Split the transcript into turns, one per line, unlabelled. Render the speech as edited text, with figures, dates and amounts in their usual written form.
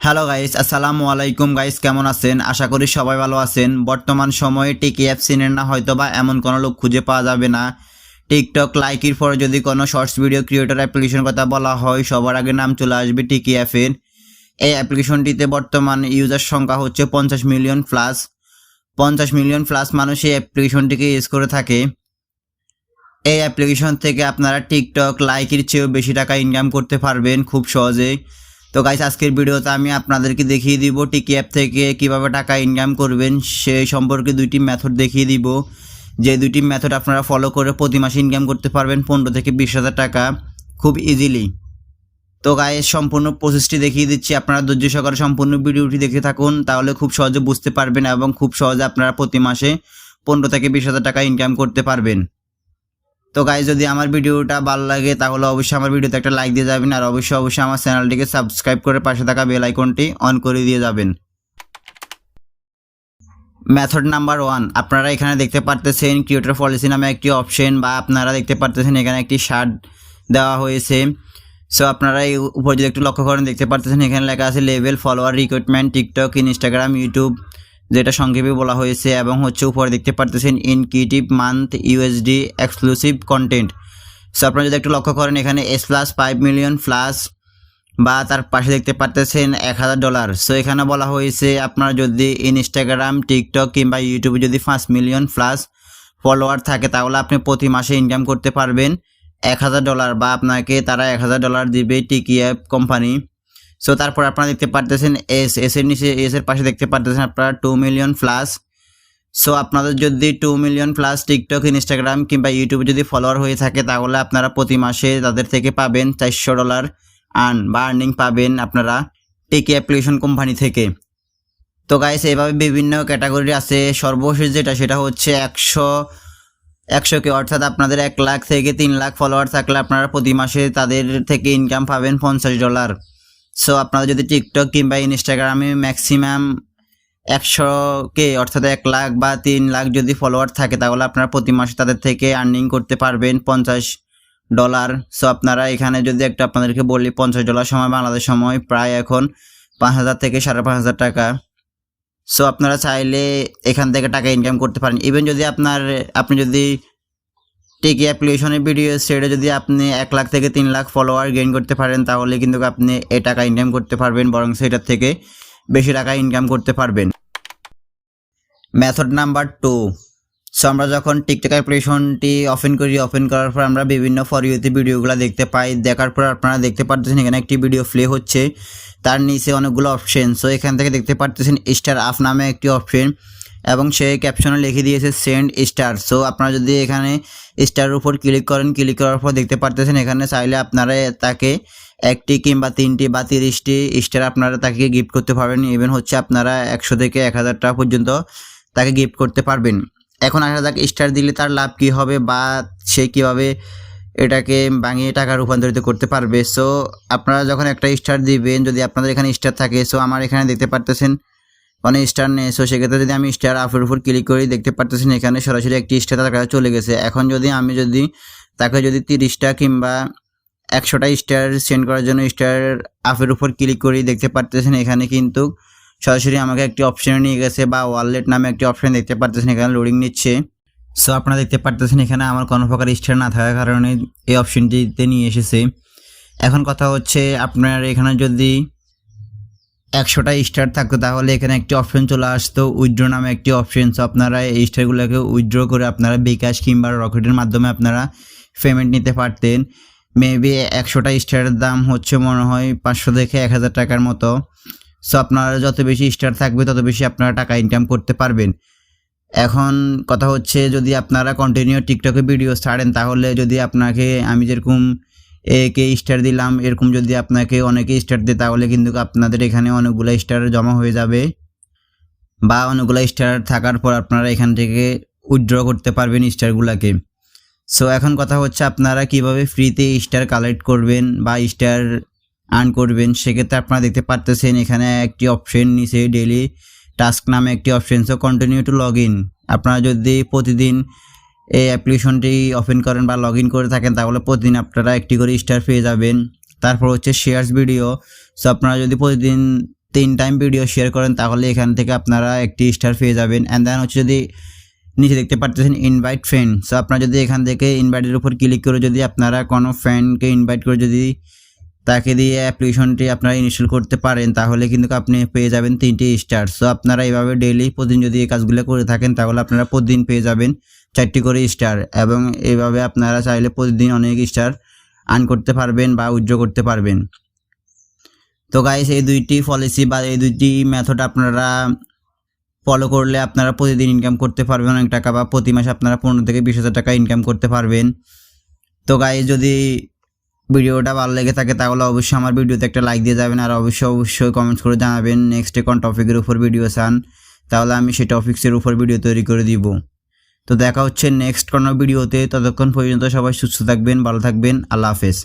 Hello guys, আসসালামু আলাইকুম guys, কেমন আছেন? আশা করি সবাই ভালো আছেন। বর্তমান সময়ে টিকি অ্যাপ চিনেন না হয়তোবা এমন কোনো লোক খুঁজে পাওয়া যাবে না। টিকটক লাইকের পরে যদি কোনো শর্টস ভিডিও ক্রিয়েটর অ্যাপ্লিকেশন কথা বলা হয় সবার আগে নাম চলে আসবে টিকি অ্যাপের। এই অ্যাপ্লিকেশনটিতে বর্তমান ইউজার সংখ্যা হচ্ছে 50 মিলিয়ন প্লাস। 50 মিলিয়ন প্লাস মানুষ এই অ্যাপ্লিকেশনটিকে ইউজ করে থাকে। এই অ্যাপ্লিকেশন থেকে আপনারা টিকটক লাইকের চেয়েও বেশি টাকা ইনকাম করতে পারবেন খুব সহজে। তো গাইস, আজকের ভিডিওতে আমি আপনাদেরকে দেখিয়ে দিব টিকি অ্যাপ থেকে কিভাবে টাকা ইনকাম করবেন সেই সম্পর্কে দুইটি মেথড দেখিয়ে দিব। যে দুইটি মেথড আপনারা ফলো করে প্রতি মাসে ইনকাম করতে পারবেন 15 থেকে 20,000 টাকা খুব ইজিলি। তো গাইস, সম্পূর্ণ প্রসেসটি দেখিয়ে দিচ্ছি, আপনারা ধৈর্য সহকারে সম্পূর্ণ ভিডিওটি দেখে থাকুন, তাহলে খুব সহজে বুঝতে পারবেন এবং খুব সহজে আপনারা প্রতি মাসে 15 থেকে 20,000 টাকা ইনকাম করতে পারবেন। তো গাইস, যদি আমার ভিডিওটা ভালো লাগে তাহলে অবশ্যই আমার ভিডিওতে একটা লাইক দিয়ে যাবেন আর অবশ্যই আমার চ্যানেলটিকে সাবস্ক্রাইব করে পাশে থাকা বেল আইকনটি অন করে দিয়ে যাবেন। মেথড নাম্বার 1, আপনারা এখানে দেখতে পারতেছেন ক্রিয়েটর পলিসি নামে একটি অপশন, বা আপনারা দেখতে পারতেছেন এখানে একটি শার্ট দেওয়া হয়েছে। সো আপনারা এই উপর যদি একটু লক্ষ্য করেন দেখতে পারতেছেন এখানে লেখা আছে level, follower, recruitment, TikTok, Instagram, YouTube, যেটা সংক্ষেপে বলা হয়েছে, এবং হচ্ছে উপরে দেখতে পারতেছেন incentive month USD exclusive content. So আপনারা যদি একটু লক্ষ্য করেন এখানে S+5 মিলিয়ন প্লাস, বা তার পাশে দেখতে পারতেছেন $1,000। সো এখানে বলা হয়েছে আপনার যদি ইনস্টাগ্রাম, টিকটক কিংবা ইউটিউবে যদি 5 মিলিয়ন প্লাস ফলোয়ার থাকে তাহলে আপনি প্রতি মাসে ইনকাম করতে পারবেন $1,000, বা আপনাকে তারা $1,000 দিবে টিকি অ্যাপ কোম্পানি। সো তারপর আপনারা দেখতে পারতেছেন এর নিচে এর পাশে দেখতে পারতেছেন আপনারা 2 মিলিয়ন প্লাস। সো আপনাদের যদি 2 মিলিয়ন প্লাস টিকটক, ইনস্টাগ্রাম কিংবা ইউটিউবে যদি ফলোয়ার হয়ে থাকে তাহলে আপনারা প্রতি মাসে তাদের থেকে পাবেন $400 আর্নিং পাবেন আপনারা টিকি অ্যাপ্লিকেশন কোম্পানি থেকে। তো গাইস, এভাবে বিভিন্ন ক্যাটাগরি আছে। সর্বশেষ সেটা হচ্ছে 100K, অর্থাৎ আপনাদের 1 লাখ থেকে 3 লাখ ফলোয়ার থাকলে আপনারা প্রতি মাসে তাদের থেকে ইনকাম পাবেন $50। সো আপনারা যদি টিকটক কিংবা ইনস্টাগ্রামে ম্যাক্সিমাম 100K অর্থাৎ 1 লাখ বা 3 লাখ যদি ফলোয়ার থাকে তাহলে আপনারা প্রতি মাসে তাদের থেকে আর্নিং করতে পারবেন $50। সো আপনারা এখানে যদি একটা আপনাদেরকে বলি $50 সময় বাংলাদেশ সময় প্রায় এখন 5,000 থেকে 5,500 টাকা। সো আপনারা চাইলে এখান থেকে টাকা ইনকাম করতে পারেন। ইভেন যদি আপনি যদি টিকি অ্যাপ্লিকেশনের ভিডিও সেটা যদি আপনি 1 লাখ থেকে 3 লাখ ফলোয়ার গেইন করতে পারেন তাহলে কিন্তু আপনি এই টাকা ইনকাম করতে পারবেন, বরং সেটার থেকে বেশি টাকা ইনকাম করতে পারবেন। মেথড নাম্বার 2, সো আমরা যখন টিকটক অ্যাপ্লিকেশনটি ওপেন করার পর আমরা বিভিন্ন ফর ইউতে ভিডিওগুলো দেখতে পাই। দেখার পর আপনারা দেখতে পারতেছেন এখানে একটি ভিডিও প্লে হচ্ছে, তার নিচে অনেকগুলো অপশন। সো এখান থেকে দেখতে পারতেছেন স্টার আপ নামে একটি অপশন, এবং সে ক্যাপশনে লিখে দিয়েছে সেন্ড স্টার। সো আপনারা যদি এখানে স্টারের উপর ক্লিক করার পর দেখতে পারতেছেন এখানে চাইলে আপনারা তাকে 1টি কিংবা 3টি বা 30টি স্টার আপনারা তাকে গিফট করতে পারবেন। ইভেন হচ্ছে আপনারা 100 থেকে 1,000 টাকা পর্যন্ত তাকে গিফট করতে পারবেন। এখন আসা যাক স্টার দিলে তার লাভ কী হবে বা সে কীভাবে এটাকে ভাঙিয়ে টাকা রূপান্তরিত করতে পারবে। সো আপনারা যখন একটা স্টার দিবেন, যদি আপনাদের এখানে স্টার থাকে, সো আমার এখানে দেখতে পারতেছেন অনেক স্টার নেই। সো সেক্ষেত্রে যদি আমি স্টার আপের উপর ক্লিক করি দেখতে পারতেছেন এখানে সরাসরি একটি স্টার তার কাছে চলে গেছে। এখন আমি যদি তাকে 30টা কিংবা 100টা স্টার সেন্ড করার জন্য স্টার আপের উপর ক্লিক করি দেখতে পারতেছেন এখানে কিন্তু সরাসরি আমাকে একটি অপশনে নিয়ে গেছে, বা ওয়ালেট নামে একটি অপশন দেখতে পারতেছেন এখানে লোডিং নিচ্ছে। সো আপনারা দেখতে পারতেছেন এখানে আমার কোনো প্রকার স্টার না থাকার কারণে এই অপশনটিতে নিয়ে এসেছে। এখন কথা হচ্ছে আপনার এখানে যদি 100টা স্টার থাকতো তাহলে এখানে একটি অপশন চলে আসতো উইথড্র নামে একটি অপশন। সো আপনারা এই স্টারগুলোকে উইথড্র করে আপনারা বিকাশ কিংবা রকেটের মাধ্যমে আপনারা পেমেন্ট নিতে পারতেন। মেবি 100টা স্টারের দাম হচ্ছে মনে হয় 500 থেকে 1,000 টাকার মতো। সো আপনারা যত বেশি স্টার থাকবে তত বেশি আপনারা টাকা ইনকাম করতে পারবেন। এখন কথা হচ্ছে যদি আপনারা কন্টিনিউ টিকটকে ভিডিও ছাড়েন তাহলে যদি আপনাকে আমি যেরকম একে স্টার দিলাম এরকম যদি আপনাকে অনেকে স্টার দেয় তাহলে কিন্তু আপনাদের এখানে অনেকগুলো স্টার জমা হয়ে যাবে, বা অনেকগুলো স্টার থাকার পর আপনারা এখান থেকে উইথড্র করতে পারবেন স্টারগুলোকে। সো এখন কথা হচ্ছে আপনারা কিভাবে ফ্রিতে স্টার কালেক্ট করবেন বা স্টার আর্ন করবেন। সেক্ষেত্রে আপনারা দেখতে পারতেছেন এখানে একটি অপশন নিচে ডেইলি টাস্ক নামে একটি option. So continue to log in, আপনারা যদি প্রতিদিন এই অ্যাপ্লিকেশনটি ওপেন করেন বা লগ ইন করে থাকেন তাহলে প্রতিদিন আপনারা একটি করে স্টার পেয়ে যাবেন। তারপর হচ্ছে শেয়ারস ভিডিও। সো আপনারা যদি প্রতিদিন 3 টাইম ভিডিও শেয়ার করেন তাহলে এখান থেকে আপনারা একটি স্টার পেয়ে যাবেন। অ্যান্ড দেন হচ্ছে যদি নিচে দেখতে পাচ্ছেন ইনভাইট ফ্রেন্ড, সো আপনারা যদি এখান থেকে ইনভাইটের উপর ক্লিক করে যদি আপনারা কোনো ফ্রেন্ডকে ইনভাইট করে যদি তাকে দিয়ে অ্যাপ্লিকেশনটি আপনারা ইনস্টল করতে পারেন তাহলে কিন্তু আপনি পেয়ে যাবেন 3টি স্টার। সো আপনারা এইভাবে ডেইলি প্রতিদিন যদি এই কাজগুলো করে থাকেন তাহলে আপনারা প্রতিদিন পেয়ে যাবেন 4টি করে স্টার, এবং এইভাবে আপনারা চাইলে প্রতিদিন অনেক স্টার আর্ন করতে পারবেন বা উইথড্র করতে পারবেন। তো গাইস এই 2টি পলিসি বা এই 2টি মেথড আপনারা ফলো করলে আপনারা প্রতিদিন ইনকাম করতে পারবেন অনেক টাকা, বা প্রতি মাসে আপনারা 15 থেকে 20,000 টাকা ইনকাম করতে পারবেন। তো গাইস যদি ভিডিওটা ভালো লেগে থাকে তাহলে অবশ্যই আমার ভিডিওতে একটা লাইক দিয়ে যাবেন, আর অবশ্যই কমেন্টস করে জানাবেন নেক্সটে কোন টপিকের উপর ভিডিও চান, তাহলে আমি সেই টপিক্সের উপর ভিডিও তৈরি করে দিব। তো দেখা হচ্ছে নেক্সট কোনো ভিডিওতে, ততক্ষণ পর্যন্ত সবাই সুস্থ থাকবেন, ভালো থাকবেন, আল্লাহ হাফেজ।